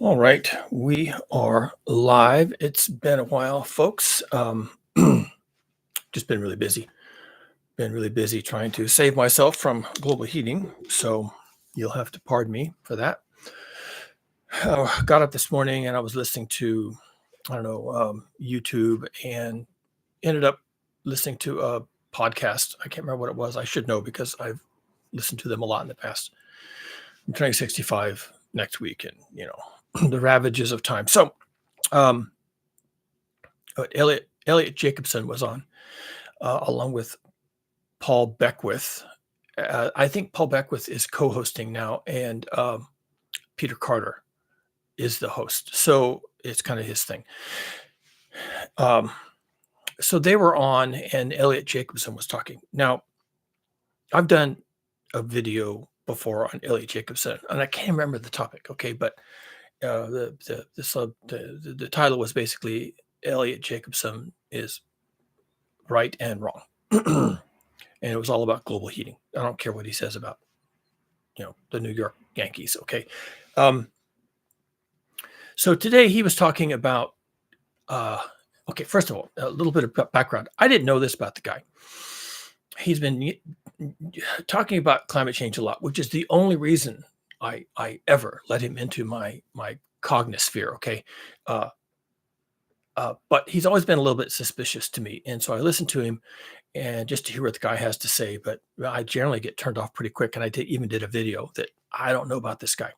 All right, we are live. It's been a while, folks. Just been really busy. Been really busy trying to save myself from global heating. So you'll have to pardon me for that. Got up this morning and I was listening to, I don't know, YouTube and ended up listening to a podcast. I can't remember what it was. I should know because I've listened to them a lot in the past. I'm turning 65 next week and, the ravages of time. So, um, Eliot Jacobson was on, along with Paul Beckwith. I think Paul Beckwith is co-hosting now, and Peter Carter is the host. So it's kind of his thing. Um, so they were on, and Eliot Jacobson was talking. Now, I've done a video before on Eliot Jacobson, and I can't remember the topic. Okay, but the title was basically Eliot Jacobson is right and wrong. And it was all about global heating. I don't care what he says about, the New York Yankees. Okay. So today he was talking about, okay, first of all, a little bit of background. I didn't know this about the guy. He's been talking about climate change a lot, which is the only reason I ever let him into my cognosphere. Okay. But he's always been a little bit suspicious to me. And so I listened to him and just to hear what the guy has to say. But I generally get turned off pretty quick. And I even did a video that I don't know about this guy.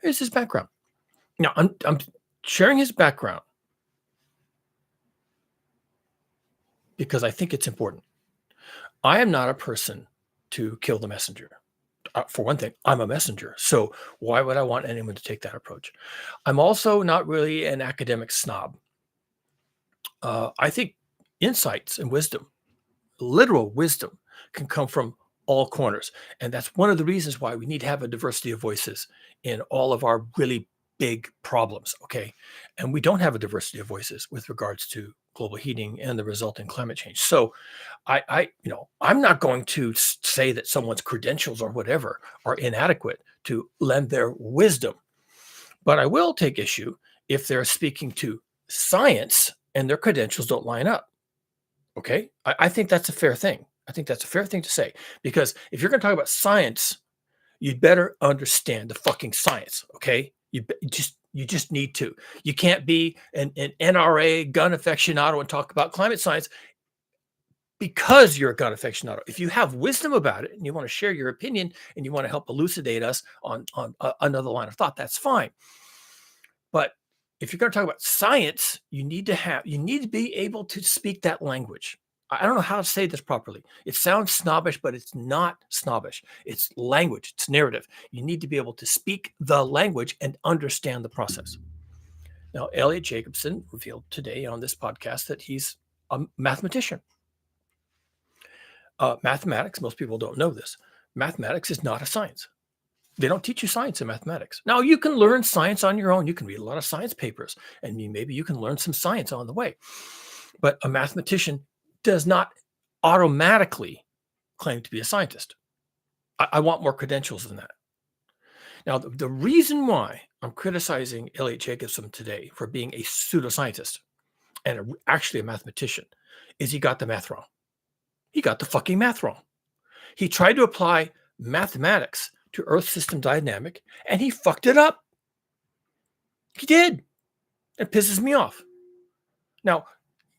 Here's his background. Now, I'm sharing his background because I think it's important. I am not a person to kill the messenger. For one thing, I'm a messenger. So why would I want anyone to take that approach? I'm also not really an academic snob. I think insights and wisdom, literal wisdom, can come from all corners. And that's one of the reasons why we need to have a diversity of voices in all of our really big problems. Okay. And we don't have a diversity of voices with regards to global heating and the resulting climate change. So I'm not going to say that someone's credentials or whatever are inadequate to lend their wisdom, but I will take issue if they're speaking to science and their credentials don't line up. Okay. I think that's a fair thing. I think that's a fair thing to say, because if you're going to talk about science, you'd better understand the fucking science. Okay. You just need to. You can't be an NRA gun aficionado and talk about climate science because you're a gun aficionado. If you have wisdom about it and you want to share your opinion and you want to help elucidate us on another line of thought, that's fine. But if you're going to talk about science, you need to be able to speak that language. I don't know how to say this properly. It sounds snobbish, but it's not snobbish. It's language, it's narrative. You need to be able to speak the language and understand the process. Now, Eliot Jacobson revealed today on this podcast that he's a mathematician. Mathematics, most people don't know this. Mathematics is not a science. They don't teach you science in mathematics. Now, you can learn science on your own. You can read a lot of science papers, and maybe you can learn some science on the way. But a mathematician does not automatically claim to be a scientist. I want more credentials than that. Now, the reason why I'm criticizing Eliot Jacobson today for being a pseudoscientist and actually a mathematician is he got the math wrong. He got the fucking math wrong. He tried to apply mathematics to Earth system dynamic, and he fucked it up. He did. It pisses me off. Now,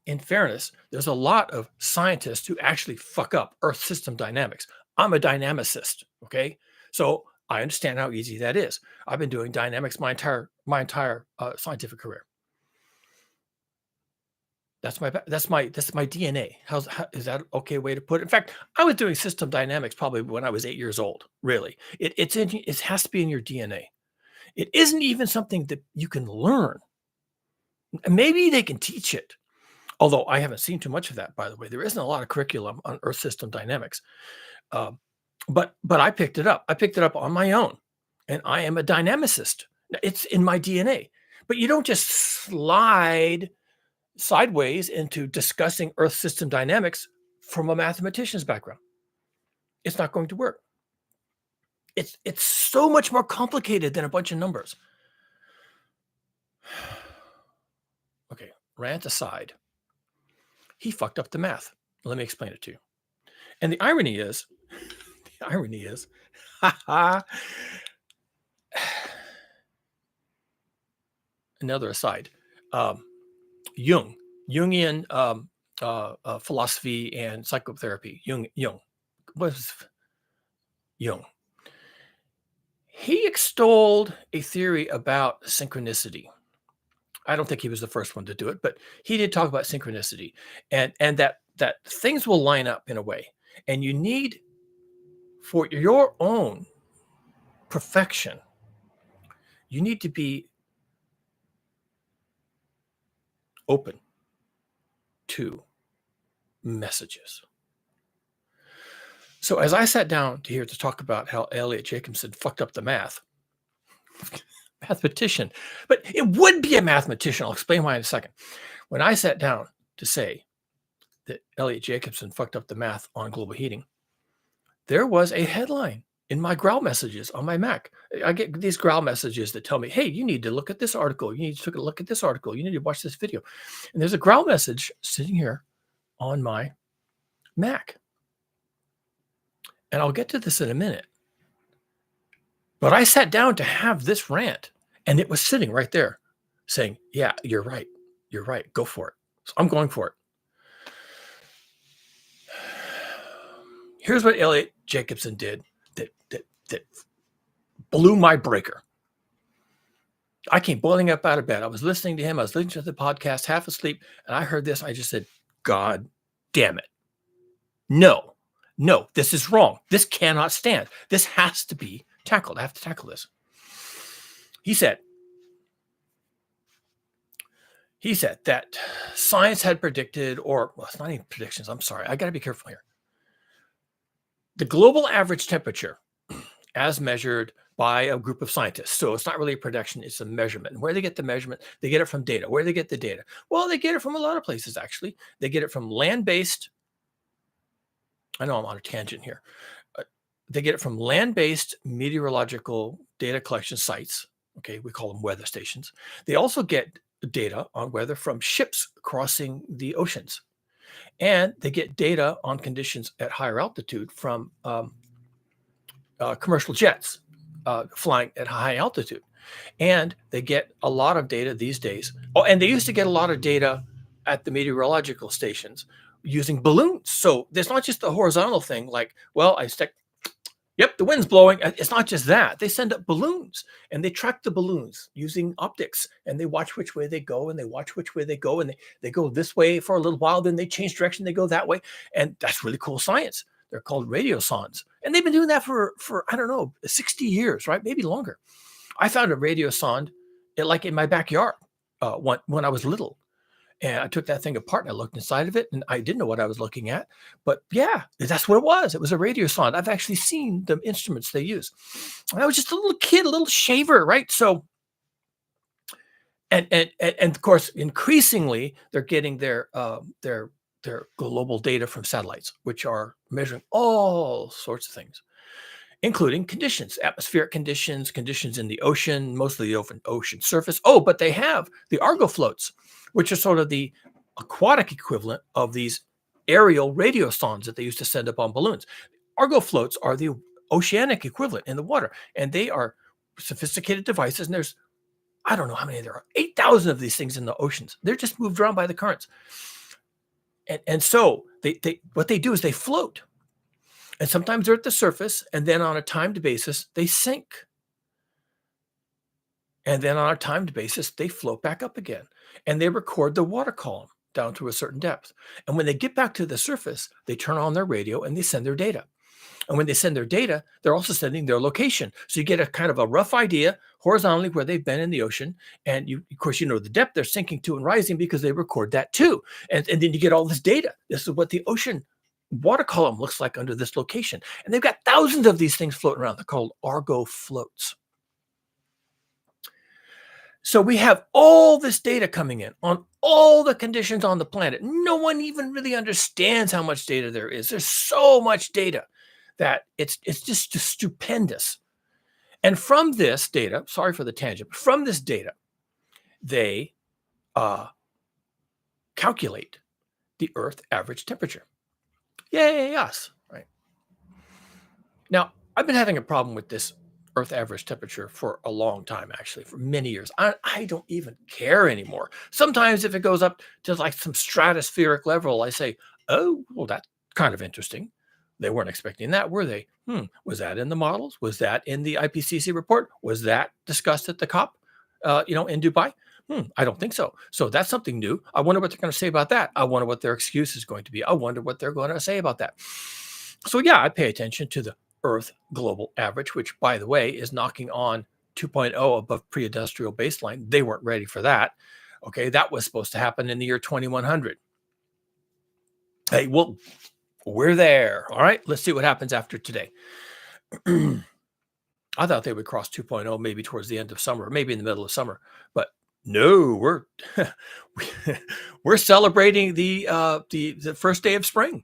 in fairness, there's a lot of scientists who actually fuck up Earth system dynamics. I'm a dynamicist, okay? So I understand how easy that is. I've been doing dynamics my entire scientific career. That's my DNA. Is that okay way to put it? In fact, I was doing system dynamics probably when I was 8 years old. Really, it has to be in your DNA. It isn't even something that you can learn. Maybe they can teach it, although I haven't seen too much of that. By the way, there isn't a lot of curriculum on Earth system dynamics, but I picked it up. I picked it up on my own, and I am a dynamicist. It's in my DNA. But you don't just slide sideways into discussing Earth system dynamics from a mathematician's background. It's not going to work. It's so much more complicated than a bunch of numbers. rant aside, he fucked up the math. Let me explain it to you. And the irony is, another aside, um, Jungian philosophy and psychotherapy. Jung was Jung. He extolled a theory about synchronicity. I don't think he was the first one to do it, but he did talk about synchronicity and that things will line up in a way. And you need, for your own perfection, you need to be open to messages. So as I sat down to talk about how Eliot Jacobson fucked up the mathematician, but it would be a mathematician. I'll explain why in a second. When I sat down to say that Eliot Jacobson fucked up the math on global heating, there was a headline in my growl messages on my Mac. I get these growl messages that tell me, hey, you need to look at this article. You need to take a look at this article. You need to watch this video. And there's a growl message sitting here on my Mac. And I'll get to this in a minute. But I sat down to have this rant, and it was sitting right there saying, yeah, you're right. You're right. Go for it. So I'm going for it. Here's what Eliot Jacobson did that blew my breaker. I came boiling up out of bed. I was listening to him. I was listening to the podcast, half asleep, and I heard this. I just said, God damn it. No, this is wrong. This cannot stand. This has to be tackled. I have to tackle this. He said that science had predicted, well, it's not even predictions. I'm sorry. I got to be careful here. The global average temperature, as measured by a group of scientists. So it's not really a prediction, it's a measurement. And where they get the measurement, they get it from data. Where do they get the data? Well, they get it from a lot of places, actually. They get it from land-based, I know I'm on a tangent here. They get it from land-based meteorological data collection sites. Okay, we call them weather stations. They also get data on weather from ships crossing the oceans. And they get data on conditions at higher altitude from commercial jets flying at high altitude. And they get a lot of data these days. Oh, and they used to get a lot of data at the meteorological stations using balloons. So there's not just the horizontal thing like, well, yep, the wind's blowing. It's not just that. They send up balloons and they track the balloons using optics and they watch which way they go and they watch which way they go and they go this way for a little while, then they change direction, they go that way. And that's really cool science. They're called radiosondes. And they've been doing that for I don't know, 60 years, right? Maybe longer. I found a radiosonde like in my backyard when I was little. And I took that thing apart and I looked inside of it and I didn't know what I was looking at. But yeah, that's what it was. It was a radiosonde. I've actually seen the instruments they use. And I was just a little kid, a little shaver, right? So, and of course, increasingly, they're getting their global data from satellites, which are measuring all sorts of things, including conditions, atmospheric conditions, conditions in the ocean, mostly the ocean surface. Oh, but they have the Argo floats, which are sort of the aquatic equivalent of these aerial radiosondes that they used to send up on balloons. Argo floats are the oceanic equivalent in the water, and they are sophisticated devices. And there's, I don't know how many there are, 8,000 of these things in the oceans. They're just moved around by the currents. And so what they do is they float. And sometimes they're at the surface, and then on a timed basis, they sink. And then on a timed basis, they float back up again. And they record the water column down to a certain depth. And when they get back to the surface, they turn on their radio and they send their data. And when they send their data, they're also sending their location. So you get a kind of a rough idea horizontally where they've been in the ocean. And of course, you know the depth they're sinking to and rising because they record that too. And then you get all this data. This is what the ocean water column looks like under this location. And they've got thousands of these things floating around. They're called Argo floats. So we have all this data coming in on all the conditions on the planet. No one even really understands how much data there is. There's so much data that it's just stupendous. And from this data, sorry for the tangent, but from this data, they calculate the Earth average temperature. Yay, us, right? Now, I've been having a problem with this Earth average temperature for a long time, actually, for many years. I don't even care anymore. Sometimes if it goes up to like some stratospheric level, I say, oh, well, that's kind of interesting. They weren't expecting that, were they? Was that in the models? Was that in the IPCC report? Was that discussed at the COP, in Dubai? I don't think so. So that's something new. I wonder what they're going to say about that. I wonder what their excuse is going to be. I wonder what they're going to say about that. So yeah, I pay attention to the Earth global average, which, by the way, is knocking on 2.0 above pre-industrial baseline. They weren't ready for that. Okay, that was supposed to happen in the year 2100. Hey, well, we're there. All right, let's see what happens after today. I thought they would cross 2.0 maybe towards the end of summer, maybe in the middle of summer, but no, we're celebrating the first day of spring,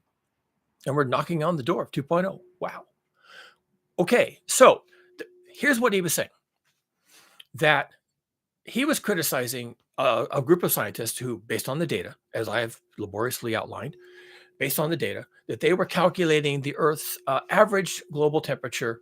and we're knocking on the door of 2.0. Wow. Okay, so here's what he was saying, that he was criticizing a group of scientists who, based on the data, as I have laboriously outlined, based on the data, that they were calculating the Earth's average global temperature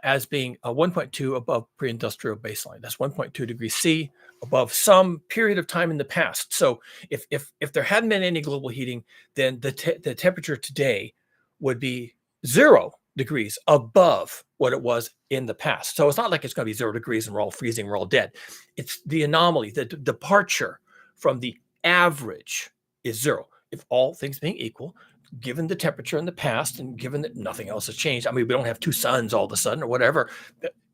as being 1.2 above pre-industrial baseline. That's 1.2 degrees C above some period of time in the past. So if there hadn't been any global heating, then the temperature today would be 0 degrees above what it was in the past. So it's not like it's going to be 0 degrees and we're all freezing, we're all dead. It's the anomaly, the departure from the average is 0. If all things being equal, given the temperature in the past and given that nothing else has changed, I mean, we don't have two suns all of a sudden or whatever,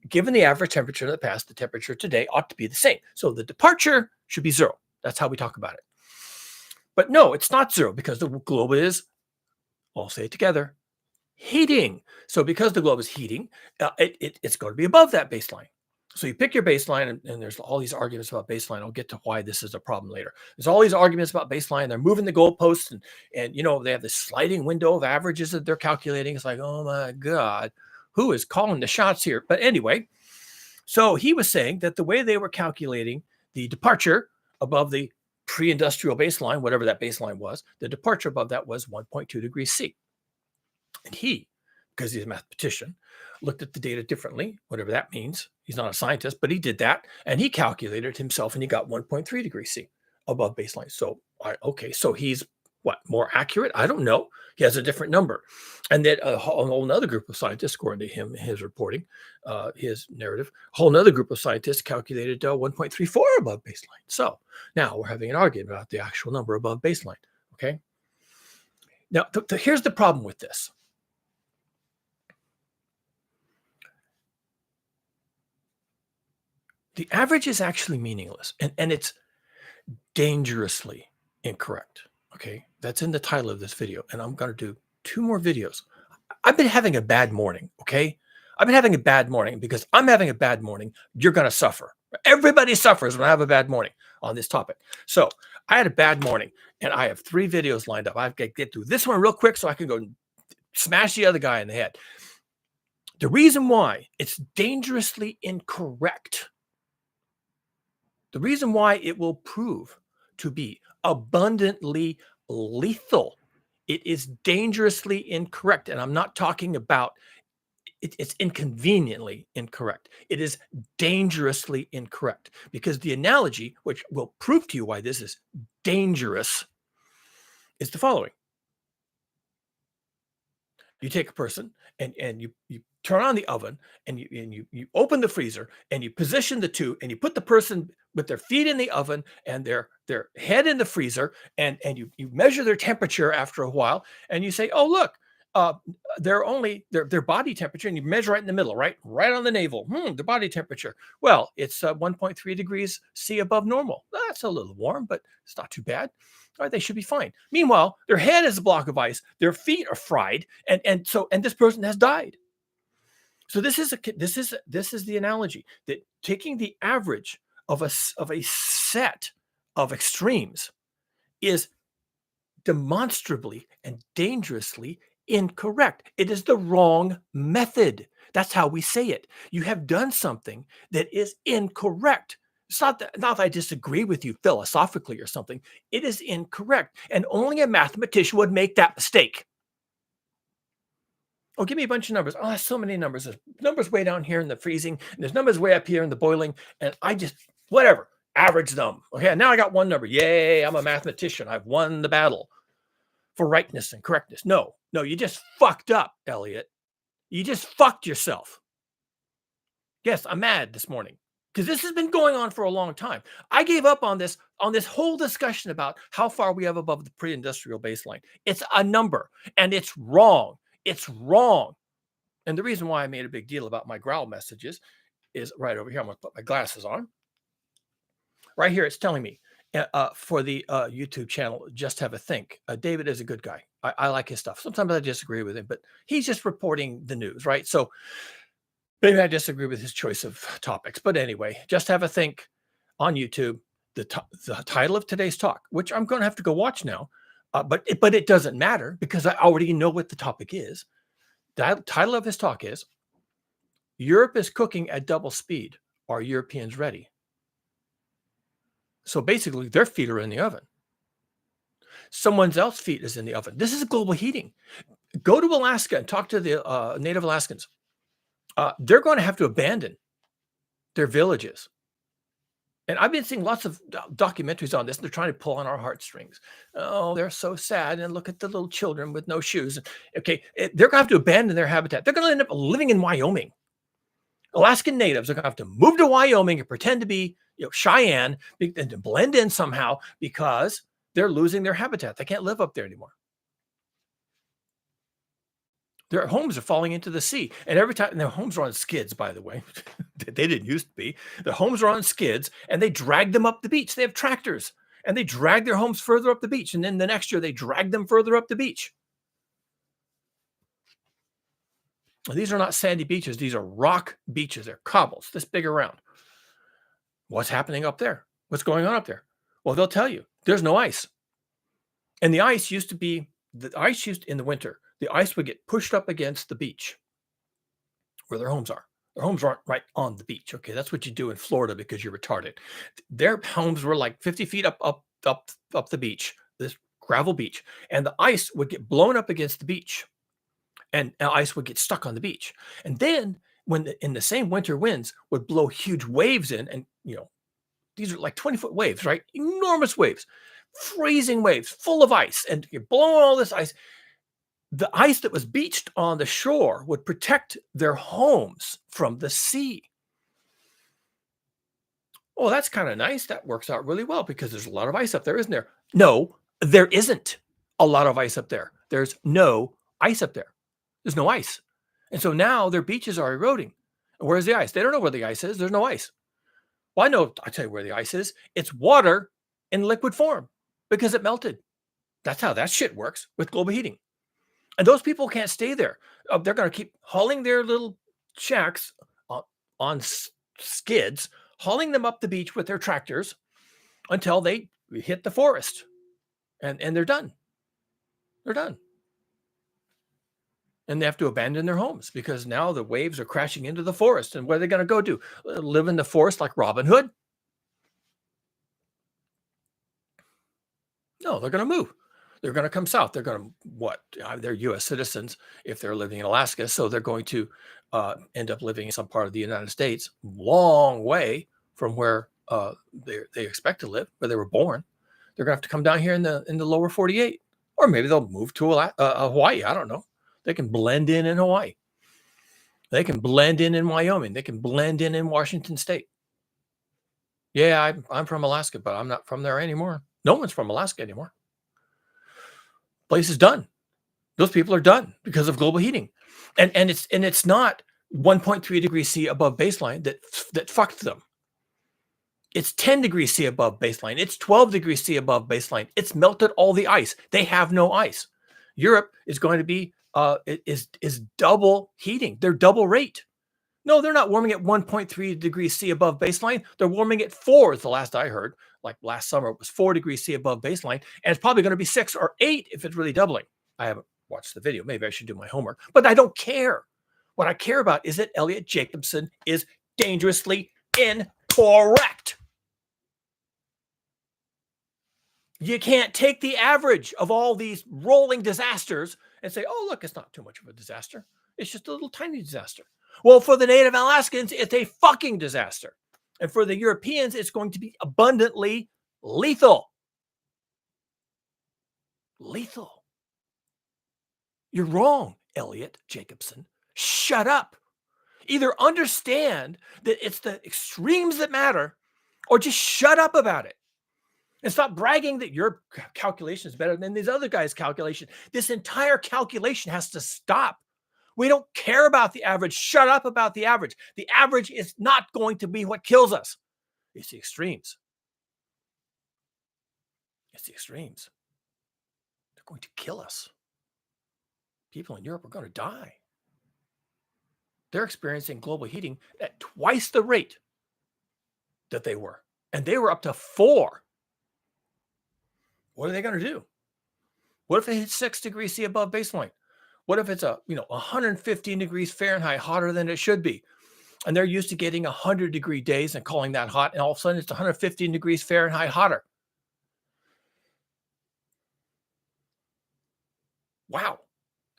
given the average temperature in the past, the temperature today ought to be the same. So the departure should be 0. That's how we talk about it. But no, it's not 0 because the globe is, I'll say it together, heating. So because the globe is heating, it's going to be above that baseline. So you pick your baseline, and there's all these arguments about baseline. I'll get to why this is a problem later. There's all these arguments about baseline. They're moving the goalposts, and they have this sliding window of averages that they're calculating. It's like, oh my God, who is calling the shots here? But anyway, so he was saying that the way they were calculating the departure above the pre-industrial baseline, whatever that baseline was, the departure above that was 1.2 degrees C. And he, because he's a mathematician, looked at the data differently, whatever that means. He's not a scientist, but he did that. And he calculated it himself, and he got 1.3 degrees C above baseline. So, so he's what, more accurate? I don't know. He has a different number. And then a whole other group of scientists, according to him, his reporting, his narrative, a whole other group of scientists calculated 1.34 above baseline. So now we're having an argument about the actual number above baseline. Okay. Now, here's the problem with this. The average is actually meaningless, and it's dangerously incorrect. Okay, that's in the title of this video, and I'm going to do 2 more videos. I've been having a bad morning. Okay, I've been having a bad morning because I'm having a bad morning. You're going to suffer. Everybody suffers when I have a bad morning on this topic. So I had a bad morning, and I have 3 videos lined up. I've got to get through this one real quick so I can go smash the other guy in the head. The reason why it's dangerously incorrect, the reason why it will prove to be abundantly lethal, it is dangerously incorrect. And I'm not talking about it's inconveniently incorrect. It is dangerously incorrect, because the analogy, which will prove to you why this is dangerous, is the following. You take a person and you turn on the oven, and you open the freezer, and you position the two, and you put the person with their feet in the oven and their head in the freezer, and you measure their temperature after a while, and you say, oh, look, they're only their body temperature, and you measure right in the middle, right on the navel. The body temperature. Well, it's 1.3 degrees C above normal. That's a little warm, but it's not too bad. All right, they should be fine. Meanwhile, their head is a block of ice, their feet are fried, and this person has died. So this is the analogy, that taking the average of a set of extremes is demonstrably and dangerously incorrect. It is the wrong method. That's how we say it. You have done something that is incorrect. It's not that I disagree with you philosophically or something. It is incorrect. And only a mathematician would make that mistake. Oh, give me a bunch of numbers. Oh, there's so many numbers. There's numbers way down here in the freezing, and there's numbers way up here in the boiling. And I just, whatever, average them. Okay, now I got one number. Yay, I'm a mathematician. I've won the battle for rightness and correctness. No, you just fucked up, Eliot. You just fucked yourself. Yes, I'm mad this morning because this has been going on for a long time. I gave up on this whole discussion about how far we have above the pre-industrial baseline. It's a number, and it's wrong. It's wrong. And the reason why I made a big deal about my growl messages is right over here. I'm going to put my glasses on. Right here, it's telling me for the YouTube channel, Just Have a Think. David is a good guy. I like his stuff. Sometimes I disagree with him, but he's just reporting the news, right? So maybe I disagree with his choice of topics. But anyway, Just Have a Think on YouTube. The title of today's talk, which I'm going to have to go watch now, but it doesn't matter because I already know what the topic is. The title of his talk is, Europe is cooking at double speed. Are Europeans ready? So basically, their feet are in the oven. Someone else's feet is in the oven. This is global heating. Go to Alaska and talk to the native Alaskans. They're going to have to abandon their villages. And I've been seeing lots of documentaries on this. And they're trying to pull on our heartstrings. Oh, they're so sad. And look at the little children with no shoes. Okay, they're going to have to abandon their habitat. They're going to end up living in Wyoming. Alaskan natives are going to have to move to Wyoming and pretend to be Cheyenne and to blend in somehow because they're losing their habitat. They can't live up there anymore. Their homes are falling into the sea. And every time, and their homes are on skids, by the way. They didn't used to be. Their homes are on skids, and they drag them up the beach. They have tractors, and they drag their homes further up the beach. And then the next year, they drag them further up the beach. These are not sandy beaches. These are rock beaches. They're cobbles, this big around. What's happening up there? What's going on up there? Well, they'll tell you. There's no ice. And the ice used to be, in the winter, the ice would get pushed up against the beach where their homes are. Their homes aren't right on the beach. Okay, that's what you do in Florida because you're retarded. Their homes were like 50 feet up the beach, this gravel beach. And the ice would get blown up against the beach. And ice would get stuck on the beach. And then when in the same winter winds would blow huge waves in, and these are like 20-foot waves, right? Enormous waves, freezing waves, full of ice, and you're blowing all this ice. The ice that was beached on the shore would protect their homes from the sea. Oh, that's kind of nice. That works out really well because there's a lot of ice up there, isn't there? No, there isn't a lot of ice up there. There's no ice up there. There's no ice. And so now their beaches are eroding. Where's the ice? They don't know where the ice is. There's no ice. Well, I tell you where the ice is. It's water in liquid form because it melted. That's how that shit works with global heating. And those people can't stay there. They're going to keep hauling their little shacks on skids, hauling them up the beach with their tractors until they hit the forest. And they're done. They're done. And they have to abandon their homes because now the waves are crashing into the forest. And what are they going to go do? Live in the forest like Robin Hood? No, they're going to move. They're going to come south. They're going to, they're U.S. citizens if they're living in Alaska. So they're going to end up living in some part of the United States, long way from where they expect to live, where they were born. They're going to have to come down here in the lower 48. Or maybe they'll move to Hawaii. I don't know. They can blend in Hawaii. They can blend in Wyoming. They can blend in Washington State. Yeah, I'm from Alaska, but I'm not from there anymore. No one's from Alaska anymore. Place is done. Those people are done because of global heating, and it's not 1.3 degrees C above baseline that fucked them. It's 10 degrees C above baseline. It's 12 degrees C above baseline. It's melted all the ice. They have no ice. Europe is going to be is double heating. They're double rate. No, they're not warming at 1.3 degrees C above baseline. They're warming at 4 is the last I heard. Like last summer, it was 4 degrees C above baseline. And it's probably going to be 6 or 8 if it's really doubling. I haven't watched the video. Maybe I should do my homework. But I don't care. What I care about is that Eliot Jacobson is dangerously incorrect. You can't take the average of all these rolling disasters and say, oh, look, it's not too much of a disaster. It's just a little tiny disaster. Well, for the native Alaskans, it's a fucking disaster. And for the Europeans, it's going to be abundantly lethal. Lethal. You're wrong, Eliot, Jacobson. Shut up. Either understand that it's the extremes that matter, or just shut up about it. And stop bragging that your calculation is better than these other guys' calculation. This entire calculation has to stop. We don't care about the average. Shut up about the average. The average is not going to be what kills us. It's the extremes. It's the extremes. They're going to kill us. People in Europe are going to die. They're experiencing global heating at twice the rate that they were. And they were up to 4. What are they going to do? What if it hits 6 degrees C above baseline? What if it's 115 degrees Fahrenheit hotter than it should be? And they're used to getting 100-degree days and calling that hot, and all of a sudden it's 115 degrees Fahrenheit hotter. Wow.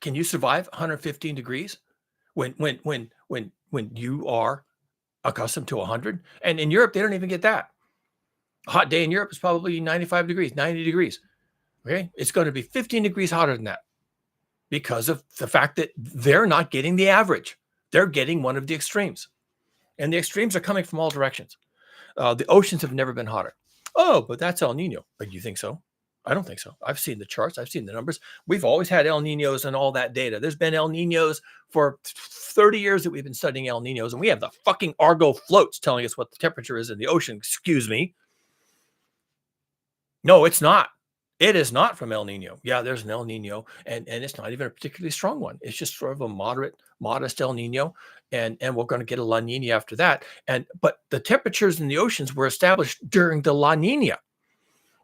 Can you survive 115 degrees when you are accustomed to 100? And in Europe, they don't even get that. A hot day in Europe is probably 95 degrees, 90 degrees. Okay. It's going to be 15 degrees hotter than that because of the fact that they're not getting the average. They're getting one of the extremes. And the extremes are coming from all directions. The oceans have never been hotter. Oh, but that's El Nino. But you think so? I don't think so. I've seen the charts. I've seen the numbers. We've always had El Ninos and all that data. There's been El Ninos for 30 years that we've been studying El Ninos, and we have the fucking Argo floats telling us what the temperature is in the ocean. Excuse me. No, it's not. It is not from El Nino. Yeah, there's an El Nino, and it's not even a particularly strong one. It's just sort of a modest El Nino, and we're going to get a La Nina after that. But the temperatures in the oceans were established during the La Nina.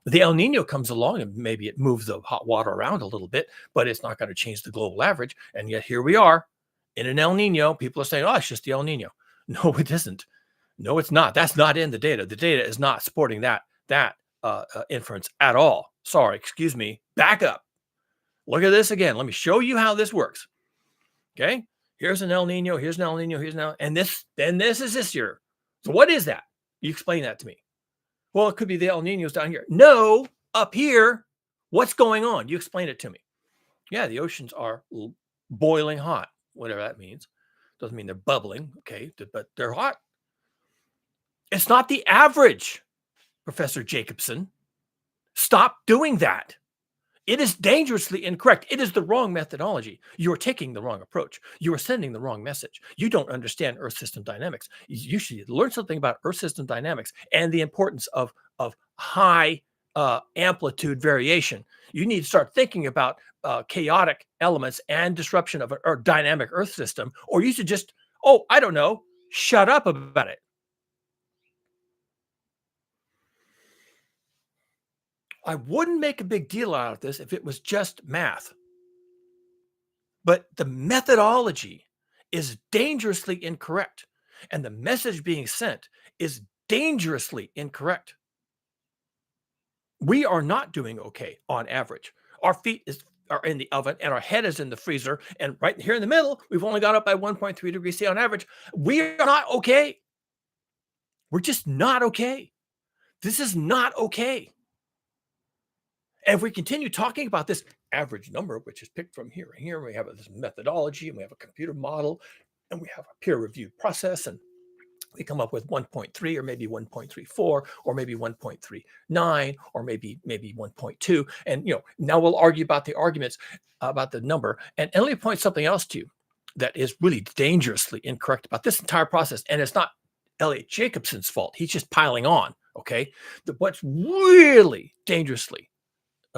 The El Nino comes along and maybe it moves the hot water around a little bit, but it's not going to change the global average. And yet here we are in an El Nino. People are saying, oh, it's just the El Nino. No, it isn't. No, it's not. That's not in the data. The data is not supporting that inference at all. Sorry, excuse me. Back up. Look at this again. Let me show you how this works. Okay. Here's an El Nino. Here's an El Nino. Here's an El, and this is this year. So what is that? You explain that to me. Well, it could be the El Ninos down here. No, up here. What's going on? You explain it to me. Yeah, the oceans are boiling hot, whatever that means. Doesn't mean they're bubbling, okay, but they're hot. It's not the average, Professor Jacobson. Stop doing that. It is dangerously incorrect. It is the wrong methodology. You are taking the wrong approach. You are sending the wrong message. You don't understand Earth system dynamics. You should learn something about Earth system dynamics and the importance of high amplitude variation. You need to start thinking about chaotic elements and disruption of a dynamic Earth system, or you should just, oh, I don't know, shut up about it. I wouldn't make a big deal out of this if it was just math. But the methodology is dangerously incorrect. And the message being sent is dangerously incorrect. We are not doing okay on average. Our feet are in the oven and our head is in the freezer. And right here in the middle, we've only gone up by 1.3 degrees C on average. We are not okay. We're just not okay. This is not okay. And if we continue talking about this average number, which is picked from here and here, we have this methodology and we have a computer model and we have a peer-reviewed process, and we come up with 1.3 or maybe 1.34 or maybe 1.39 or maybe 1.2. And now we'll argue about the arguments about the number. And let me point something else to you that is really dangerously incorrect about this entire process. And it's not Eliot Jacobson's fault. He's just piling on. Okay. What's really dangerously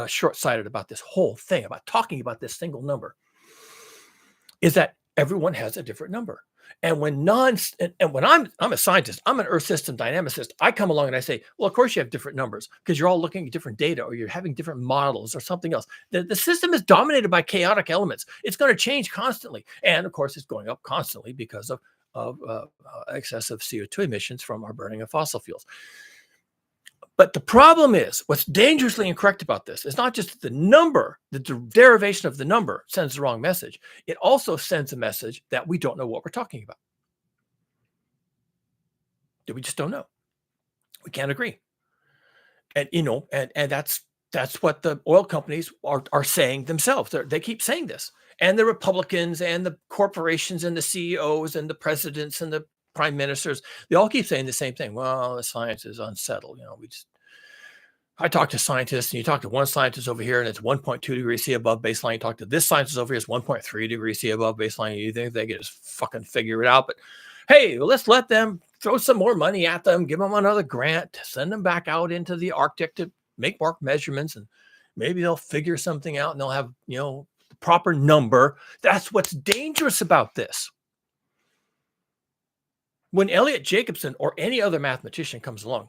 short-sighted about this whole thing, about talking about this single number, is that everyone has a different number. And when when I'm a scientist, I'm an Earth system dynamicist, I come along and I say, well, of course you have different numbers because you're all looking at different data or you're having different models or something else. The system is dominated by chaotic elements. It's going to change constantly. And of course, it's going up constantly because of excessive CO2 emissions from our burning of fossil fuels. But the problem is, what's dangerously incorrect about this is not just the number, the derivation of the number sends the wrong message. It also sends a message that we don't know what we're talking about. That we just don't know. We can't agree. And and that's what the oil companies are saying themselves. They keep saying this. And the Republicans and the corporations and the CEOs and the presidents and the prime ministers, they all keep saying the same thing. Well, the science is unsettled. I talk to scientists, and you talk to one scientist over here, and it's 1.2 degrees C above baseline. You talk to this scientist over here, it's 1.3 degrees C above baseline. You think they can just fucking figure it out? But hey, let's let them throw some more money at them, give them another grant, send them back out into the Arctic to make more measurements, and maybe they'll figure something out, and they'll have the proper number. That's what's dangerous about this. When Eliot Jacobson or any other mathematician comes along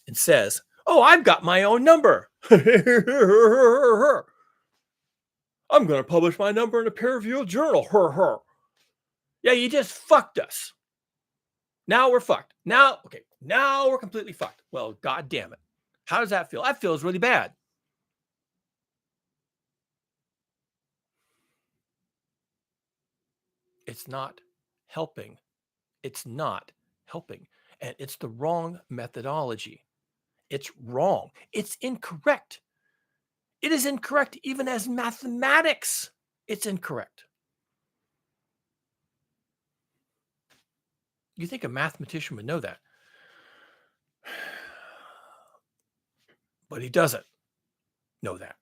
and says, "Oh, I've got my own number. I'm going to publish my number in a peer-reviewed journal." Yeah, you just fucked us. Now we're fucked. Now we're completely fucked. Well, God damn it. How does that feel? That feels really bad. It's not helping. It's not helping. And it's the wrong methodology. It's wrong. It's incorrect. It is incorrect even as mathematics. It's incorrect. You think a mathematician would know that. But he doesn't know that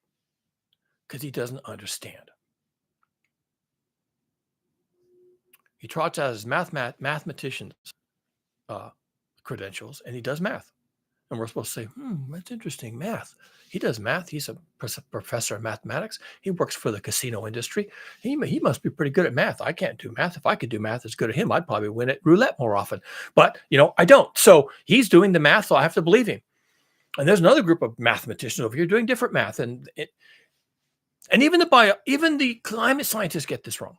because he doesn't understand. He trots out his mathematician's credentials, and he does math. And we're supposed to say, that's interesting, math. He does math. He's a professor of mathematics. He works for the casino industry. He must be pretty good at math. I can't do math. If I could do math as good as him, I'd probably win at roulette more often. But, I don't. So he's doing the math, so I have to believe him. And there's another group of mathematicians over here doing different math. And even the climate scientists get this wrong.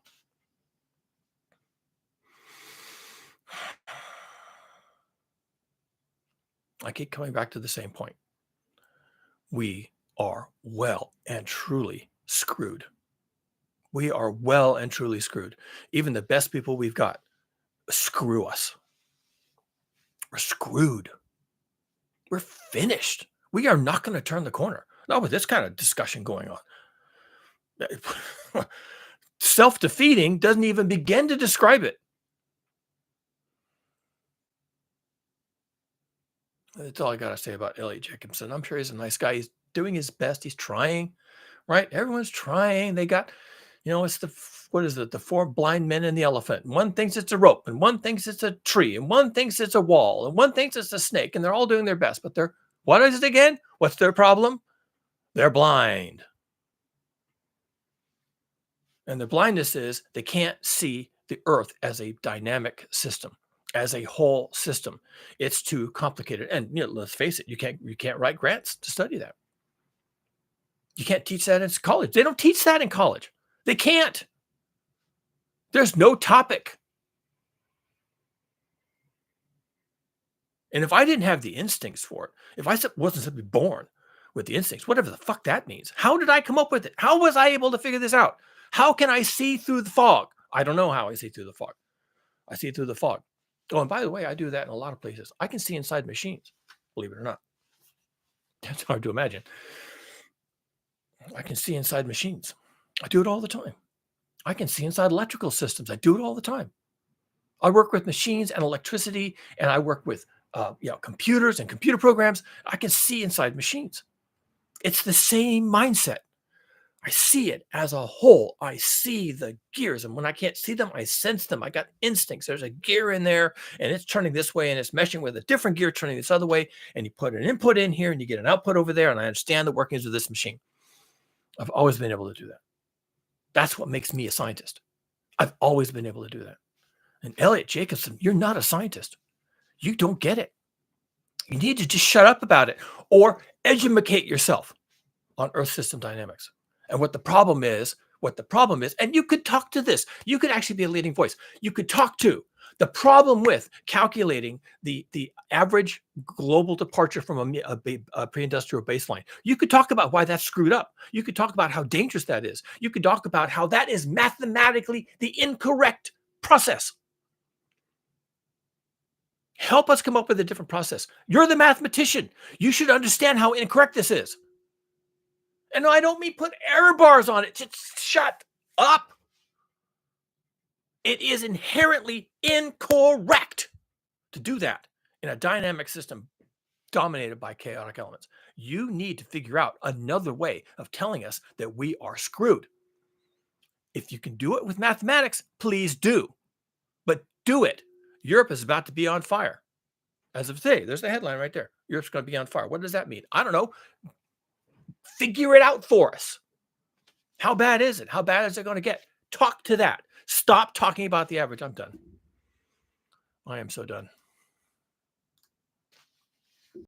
I keep coming back to the same point. We are well and truly screwed. We are well and truly screwed. Even the best people we've got screw us. We're screwed. We're finished. We are not going to turn the corner. Not with this kind of discussion going on. Self-defeating doesn't even begin to describe it. That's all I got to say about Eliot Jacobson. I'm sure he's a nice guy. He's doing his best. He's trying, right? Everyone's trying. They got, it's the 4 blind men and the elephant. And one thinks it's a rope, and one thinks it's a tree, and one thinks it's a wall, and one thinks it's a snake, and they're all doing their best. But what is it again? What's their problem? They're blind. And their blindness is they can't see the earth as a dynamic system, as a whole system. It's too complicated. And let's face it, you can't write grants to study that. You can't teach that in college. They don't teach that in college. They can't. There's no topic. And if I didn't have the instincts for it, if I wasn't simply born with the instincts, whatever the fuck that means, how did I come up with it? How was I able to figure this out? How can I see through the fog? I don't know how I see through the fog. I see through the fog. Oh, and by the way, I do that in a lot of places. I can see inside machines, believe it or not. That's hard to imagine. I can see inside machines. I do it all the time. I can see inside electrical systems. I do it all the time. I work with machines and electricity, and I work with computers and computer programs. I can see inside machines. It's the same mindset. I see it as a whole. I see the gears, and when I can't see them, I sense them. I got instincts. There's a gear in there, and it's turning this way, and it's meshing with a different gear turning this other way, and you put an input in here, and you get an output over there, and I understand the workings of this machine. I've always been able to do that. That's what makes me a scientist. I've always been able to do that. And Eliot Jacobson, you're not a scientist. You don't get it. You need to just shut up about it or educate yourself on Earth system dynamics. And what the problem is, and you could talk to this. You could actually be a leading voice. You could talk to The problem with calculating the average global departure from a pre-industrial baseline, you could talk about why that's screwed up. You could talk about how dangerous that is. You could talk about how that is mathematically the incorrect process. Help us come up with a different process. You're the mathematician. You should understand how incorrect this is. And no, I don't mean put error bars on it. Just shut up. It is inherently incorrect to do that in a dynamic system dominated by chaotic elements. You need to figure out another way of telling us that we are screwed. If you can do it with mathematics, please do. But do it. Europe is about to be on fire. As of today, there's the headline right there. Europe's going to be on fire. What does that mean? I don't know. Figure it out for us. How bad is it? How bad is it going to get? Talk to that. Stop talking about the average. I'm done. I am so done.